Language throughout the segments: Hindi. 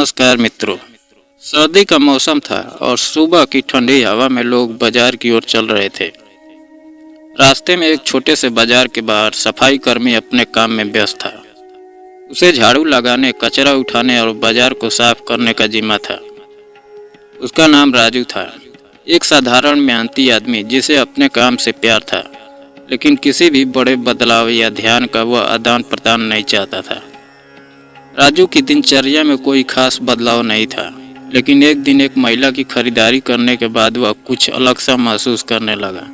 नमस्कार मित्रों। सर्दी का मौसम था और सुबह की ठंडी हवा में लोग बाजार की ओर चल रहे थे। रास्ते में एक छोटे से बाजार के बाहर सफाई कर्मी अपने काम में व्यस्त था। उसे झाड़ू लगाने, कचरा उठाने और बाजार को साफ करने का जिम्मा था। उसका नाम राजू था, एक साधारण मेहनती आदमी जिसे अपने काम से प्यार था, लेकिन किसी भी बड़े बदलाव या ध्यान का वह आदान प्रदान नहीं चाहता था। राजू की दिनचर्या में कोई खास बदलाव नहीं था, लेकिन एक दिन एक महिला की खरीदारी करने के बाद वह कुछ अलग सा महसूस करने लगा।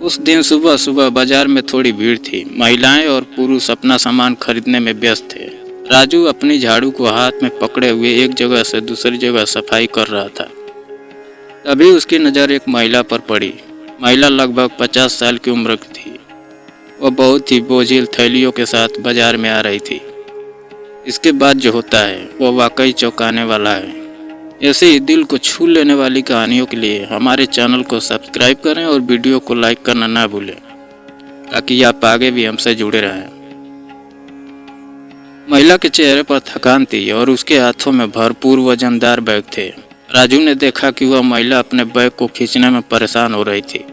उस दिन सुबह सुबह बाजार में थोड़ी भीड़ थी। महिलाएं और पुरुष अपना सामान खरीदने में व्यस्त थे। राजू अपनी झाड़ू को हाथ में पकड़े हुए एक जगह से दूसरी जगह सफाई कर रहा था। तभी उसकी नज़र एक महिला पर पड़ी। महिला लगभग 50 साल की उम्र की थी। वह बहुत ही बोझिल थैलियों के साथ बाजार में आ रही थी। इसके बाद जो होता है वह वाकई चौंकाने वाला है। ऐसे ही दिल को छू लेने वाली कहानियों के लिए हमारे चैनल को सब्सक्राइब करें और वीडियो को लाइक करना ना भूलें, ताकि आप आगे भी हमसे जुड़े रहें। महिला के चेहरे पर थकान थी और उसके हाथों में भरपूर वजनदार बैग थे। राजू ने देखा कि वह महिला अपने बैग को खींचने में परेशान हो रही थी।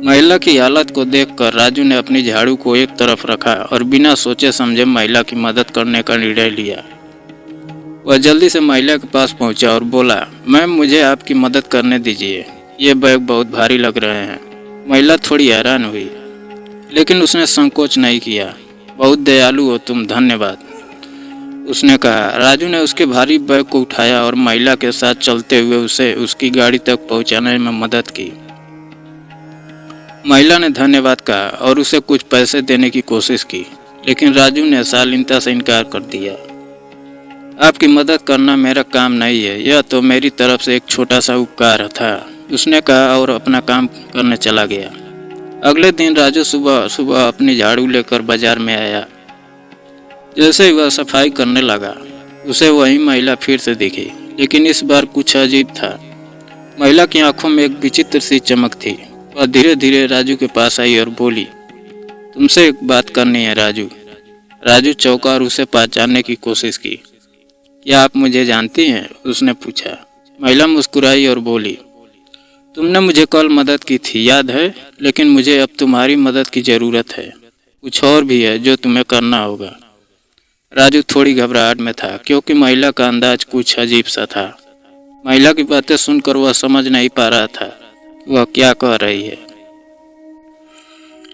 महिला की हालत को देखकर राजू ने अपनी झाड़ू को एक तरफ रखा और बिना सोचे समझे महिला की मदद करने का निर्णय लिया। वह जल्दी से महिला के पास पहुंचा और बोला, मैम मुझे आपकी मदद करने दीजिए, ये बैग बहुत भारी लग रहे हैं। महिला थोड़ी हैरान हुई, लेकिन उसने संकोच नहीं किया। बहुत दयालु हो तुम, धन्यवाद, उसने कहा। राजू ने उसके भारी बैग को उठाया और महिला के साथ चलते हुए उसे उसकी गाड़ी तक पहुंचाने में मदद की। महिला ने धन्यवाद कहा और उसे कुछ पैसे देने की कोशिश की, लेकिन राजू ने शालीनता से इनकार कर दिया। आपकी मदद करना मेरा काम नहीं है, यह तो मेरी तरफ से एक छोटा सा उपकार था, उसने कहा और अपना काम करने चला गया। अगले दिन राजू सुबह सुबह अपनी झाड़ू लेकर बाजार में आया। जैसे ही वह सफाई करने लगा, उसे वही महिला फिर से दिखी, लेकिन इस बार कुछ अजीब था। महिला की आंखों में एक विचित्र सी चमक थी। वह धीरे धीरे राजू के पास आई और बोली, तुमसे एक बात करनी है राजू। राजू चौंका और उसे पहचानने की कोशिश की। क्या आप मुझे जानती हैं? उसने पूछा। महिला मुस्कुराई और बोली, तुमने मुझे कल मदद की थी, याद है? लेकिन मुझे अब तुम्हारी मदद की ज़रूरत है। कुछ और भी है जो तुम्हें करना होगा। राजू थोड़ी घबराहट में था, क्योंकि महिला का अंदाज कुछ अजीब सा था। महिला की बातें सुनकर वह समझ नहीं पा रहा था वह क्या कह रही है,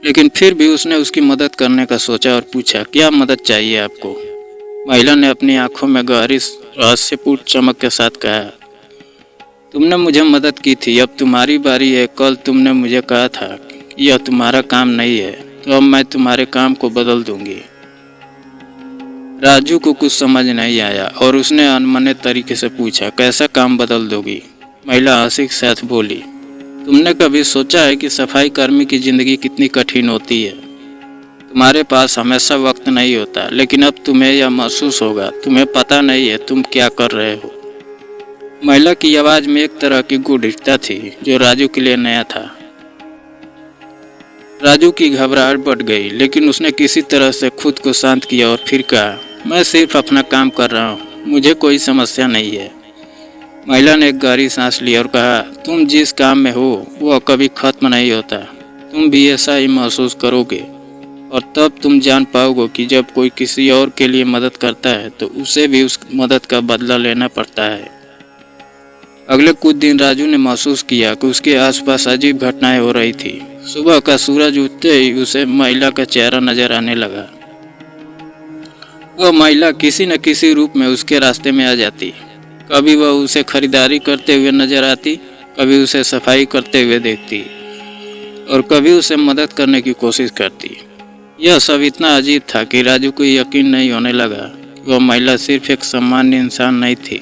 लेकिन फिर भी उसने उसकी मदद करने का सोचा और पूछा, क्या मदद चाहिए आपको? महिला ने अपनी आंखों में गहरी रहस्यपूर्ण चमक के साथ कहा, तुमने मुझे मदद की थी, अब तुम्हारी बारी है। कल तुमने मुझे कहा था कि यह तुम्हारा काम नहीं है, तो अब मैं तुम्हारे काम को बदल दूंगी। राजू को कुछ समझ नहीं आया और उसने अनमने तरीके से पूछा, कैसा काम बदल दोगी? महिला हंसी के साथ बोली, तुमने कभी सोचा है कि सफाई कर्मी की ज़िंदगी कितनी कठिन होती है? तुम्हारे पास हमेशा वक्त नहीं होता, लेकिन अब तुम्हें यह महसूस होगा। तुम्हें पता नहीं है तुम क्या कर रहे हो। महिला की आवाज़ में एक तरह की गूढ़ता थी जो राजू के लिए नया था। राजू की घबराहट बढ़ गई, लेकिन उसने किसी तरह से खुद को शांत किया और फिर कहा, मैं सिर्फ अपना काम कर रहा हूँ, मुझे कोई समस्या नहीं है। महिला ने एक गहरी सांस ली और कहा, तुम जिस काम में हो वह कभी खत्म नहीं होता। तुम भी ऐसा ही महसूस करोगे और तब तुम जान पाओगे कि जब कोई किसी और के लिए मदद करता है तो उसे भी उस मदद का बदला लेना पड़ता है। अगले कुछ दिन राजू ने महसूस किया कि उसके आसपास अजीब घटनाएं हो रही थी। सुबह का सूरज उगते ही उसे महिला का चेहरा नजर आने लगा। वह महिला किसी न किसी रूप में उसके रास्ते में आ जाती। कभी वह उसे खरीदारी करते हुए नजर आती, कभी उसे सफाई करते हुए देखती और कभी उसे मदद करने की कोशिश करती। यह सब इतना अजीब था कि राजू को यकीन नहीं होने लगा कि वह महिला सिर्फ एक सामान्य इंसान नहीं थी,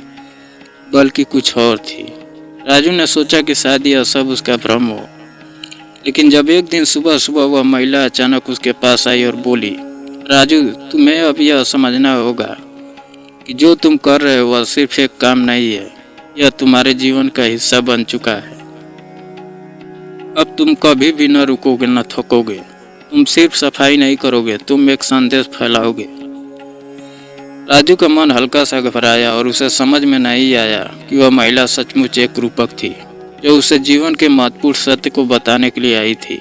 बल्कि कुछ और थी। राजू ने सोचा कि शायद यह सब उसका भ्रम हो, लेकिन जब एक दिन सुबह सुबह वह महिला अचानक उसके पास आई और बोली, राजू तुम्हें अब यह समझना होगा कि जो तुम कर रहे हो वह सिर्फ एक काम नहीं है, यह तुम्हारे जीवन का हिस्सा बन चुका है। अब तुम कभी भी न रुकोगे न थकोगे। तुम सिर्फ सफाई नहीं करोगे, तुम एक संदेश फैलाओगे। राजू का मन हल्का सा घबराया और उसे समझ में नहीं आया कि वह महिला सचमुच एक रूपक थी जो उसे जीवन के महत्वपूर्ण सत्य को बताने के लिए आई थी।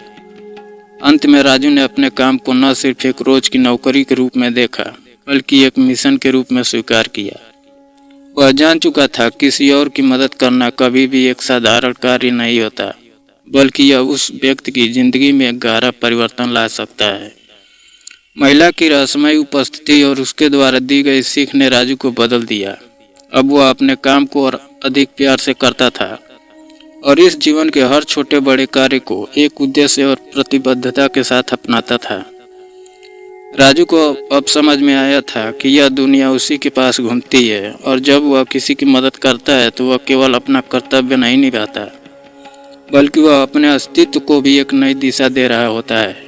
अंत में राजू ने अपने काम को न सिर्फ एक रोज की नौकरी के रूप में देखा बल्कि एक मिशन के रूप में स्वीकार किया। वह जान चुका था किसी और की मदद करना कभी भी एक साधारण कार्य नहीं होता, बल्कि यह उस व्यक्ति की जिंदगी में एक गहरा परिवर्तन ला सकता है। महिला की रहस्यमयी उपस्थिति और उसके द्वारा दी गई सीख ने राजू को बदल दिया। अब वह अपने काम को और अधिक प्यार से करता था और इस जीवन के हर छोटे बड़े कार्य को एक उद्देश्य और प्रतिबद्धता के साथ अपनाता था। राजू को अब समझ में आया था कि यह दुनिया उसी के पास घूमती है और जब वह किसी की मदद करता है तो वह केवल अपना कर्तव्य नहीं निभाता, बल्कि वह अपने अस्तित्व को भी एक नई दिशा दे रहा होता है।